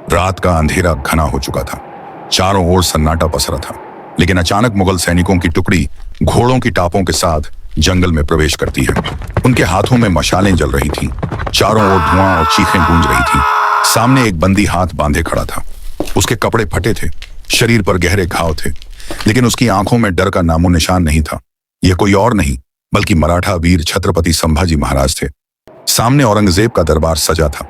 रात का अंधेरा घना हो चुका था। चारों ओर सन्नाटा पसरा था। लेकिन अचानक मुगल सैनिकों की टुकड़ी घोड़ों की टापों के साथ जंगल में प्रवेश करती है। उनके हाथों में मशालें जल रही थीं। चारों ओर धुआं और चीखें गूंज रही थीं। सामने एक बंदी हाथ बांधे खड़ा था। उसके कपड़े फटे थे, शरीर पर गहरे घाव थे, लेकिन उसकी आंखों में डर का नामो निशान नहीं था। यह कोई और नहीं बल्कि मराठा वीर छत्रपति संभाजी महाराज थे। सामने औरंगजेब का दरबार सजा था।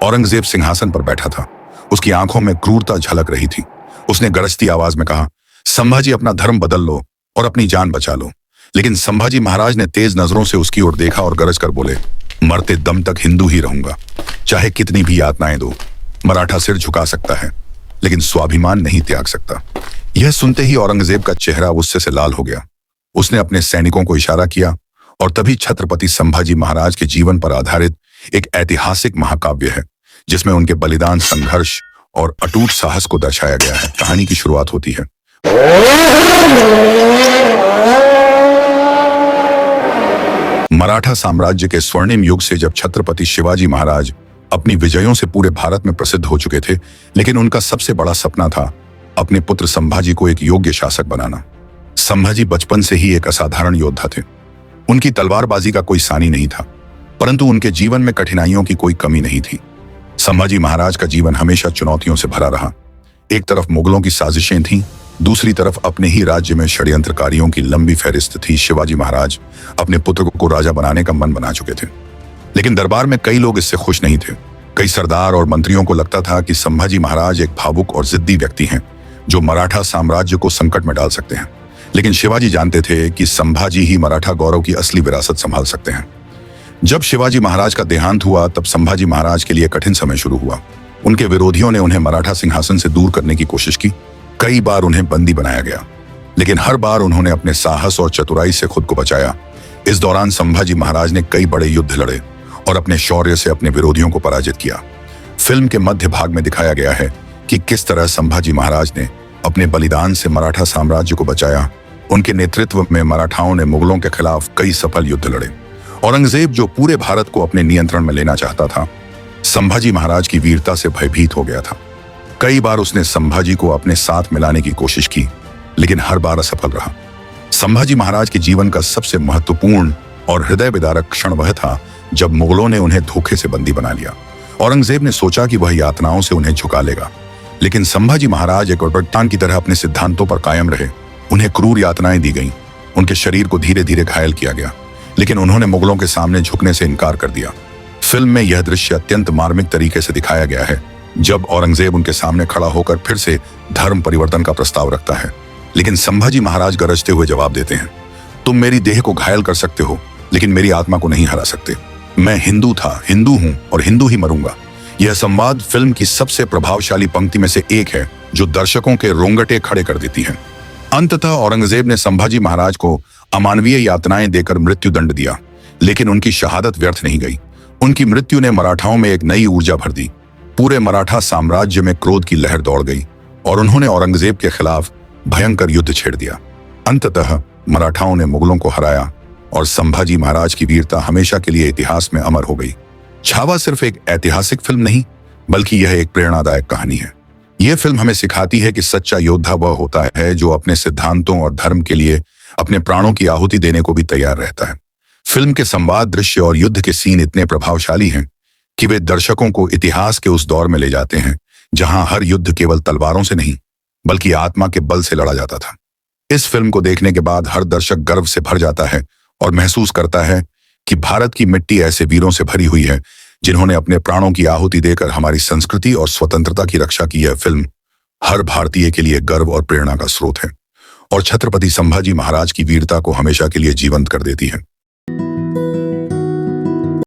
औरंगजेब सिंहासन पर बैठा था। उसकी आंखों में क्रूरता झलक रही थी। उसने गरजती आवाज में कहा, संभाजी, अपना धर्म बदल लो और अपनी जान बचा लो। लेकिन संभाजी महाराज ने तेज नजरों से उसकी ओर देखा और गरज कर बोले, मरते दम तक हिंदू ही रहूंगा, चाहे कितनी भी यातनाएं दो। मराठा सिर झुका सकता है लेकिन स्वाभिमान नहीं त्याग सकता। यह सुनते ही औरंगजेब का चेहरा गुस्से से लाल हो गया। उसने अपने सैनिकों को इशारा किया और तभी छत्रपति संभाजी महाराज के जीवन पर आधारित एक ऐतिहासिक महाकाव्य है जिसमें उनके बलिदान, संघर्ष और अटूट साहस को दर्शाया गया है। कहानी की शुरुआत होती है। मराठा साम्राज्य के स्वर्णिम युग से जब छत्रपति शिवाजी महाराज अपनी विजयों से पूरे भारत में प्रसिद्ध हो चुके थे, लेकिन उनका सबसे बड़ा सपना था अपने पुत्र संभाजी को एक योग्य शासक बनाना। संभाजी बचपन से ही एक असाधारण योद्धा थे। उनकी तलवारबाजी का कोई सानी नहीं था, परंतु उनके जीवन में कठिनाइयों की कोई कमी नहीं थी। संभाजी महाराज का जीवन हमेशा चुनौतियों से भरा रहा। एक तरफ मुगलों की साजिशें थीं, दूसरी तरफ अपने ही राज्य में षड्यंत्रकारियों की लंबी फहरिस्त थी। शिवाजी महाराज अपने पुत्र को राजा बनाने का मन बना चुके थे, लेकिन दरबार में कई लोग इससे खुश नहीं थे। कई सरदार और मंत्रियों को लगता था कि संभाजी महाराज एक भावुक और जिद्दी व्यक्ति हैं जो मराठा साम्राज्य को संकट में डाल सकते हैं। लेकिन शिवाजी जानते थे कि संभाजी ही मराठा गौरव की असली विरासत संभाल सकते हैं। जब शिवाजी महाराज का देहांत हुआ तब संभाजी महाराज के लिए कठिन समय शुरू हुआ। उनके विरोधियों ने उन्हें मराठा सिंहासन से दूर करने की कोशिश की। कई बार उन्हें बंदी बनाया गया, लेकिन हर बार उन्होंने अपने साहस और चतुराई से खुद को बचाया। इस दौरान संभाजी महाराज ने कई बड़े युद्ध लड़े और अपने शौर्य से अपने विरोधियों को पराजित किया। फिल्म के मध्य भाग में दिखाया गया है कि किस तरह संभाजी महाराज ने अपने बलिदान से मराठा साम्राज्य को बचाया। उनके नेतृत्व में मराठाओं ने मुगलों के खिलाफ कई सफल युद्ध लड़े। औरंगजेब, जो पूरे भारत को अपने नियंत्रण में लेना चाहता था, संभाजी महाराज की वीरता से भयभीत हो गया था। कई बार उसने संभाजी को अपने साथ मिलाने की कोशिश की, लेकिन हर बार असफल रहा। संभाजी महाराज के जीवन का सबसे महत्वपूर्ण और हृदय विदारक क्षण वह था जब मुगलों ने उन्हें धोखे से बंदी बना लिया। औरंगजेब ने सोचा कि वह यातनाओं से उन्हें झुका लेगा, लेकिन संभाजी महाराज एक चट्टान की तरह अपने सिद्धांतों पर कायम रहे। उन्हें क्रूर यातनाएं दी गईं, उनके शरीर को धीरे धीरे घायल किया गया, लेकिन उन्होंने मुगलों के सामने झुकने से इनकार कर दिया। फिल्म में यह दृश्य अत्यंत मार्मिक तरीके से दिखाया गया है जब औरंगजेब उनके सामने खड़ा होकर फिर से धर्म परिवर्तन का प्रस्ताव रखता है, लेकिन संभाजी महाराज गरजते हुए जवाब देते हैं, तुम मेरी देह को घायल कर सकते हो लेकिन मेरी आत्मा को नहीं हरा सकते। मैं हिंदू था, हिंदू हूं और हिंदू ही मरूंगा। यह संवाद फिल्म की सबसे प्रभावशाली पंक्ति में से एक है जो दर्शकों के रोंगटे खड़े कर देती है। अंततः औरंगजेब ने संभाजी महाराज को अमानवीय यातनाएं देकर मृत्यु दंड दिया, लेकिन उनकी शहादत व्यर्थ नहीं गई। उनकी मृत्यु ने मराठाओं में एक नई ऊर्जा भर दी। पूरे मराठा साम्राज्य में क्रोध की लहर दौड़ गई और उन्होंने औरंगजेब के खिलाफ भयंकर युद्ध छेड़ दिया। अंततः मराठाओं ने मुगलों को हराया और संभाजी महाराज की वीरता हमेशा के लिए इतिहास में अमर हो गई। छावा सिर्फ एक ऐतिहासिक फिल्म नहीं, बल्कि यह एक प्रेरणादायक कहानी है। यह फिल्म हमें सिखाती है कि सच्चा योद्धा वह होता है जो अपने सिद्धांतों और धर्म के लिए अपने प्राणों की आहुति देने को भी तैयार रहता है। फिल्म के संवाद, दृश्य और युद्ध के सीन इतने प्रभावशाली हैं कि वे दर्शकों को इतिहास के उस दौर में ले जाते हैं जहां हर युद्ध केवल तलवारों से नहीं बल्कि आत्मा के बल से लड़ा जाता था। इस फिल्म को देखने के बाद हर दर्शक गर्व से भर जाता है और महसूस करता है कि भारत की मिट्टी ऐसे वीरों से भरी हुई है जिन्होंने अपने प्राणों की आहुति देकर हमारी संस्कृति और स्वतंत्रता की रक्षा की। यह फिल्म हर भारतीय के लिए गर्व और प्रेरणा का स्रोत है और छत्रपति संभाजी महाराज की वीरता को हमेशा के लिए जीवंत कर देती है।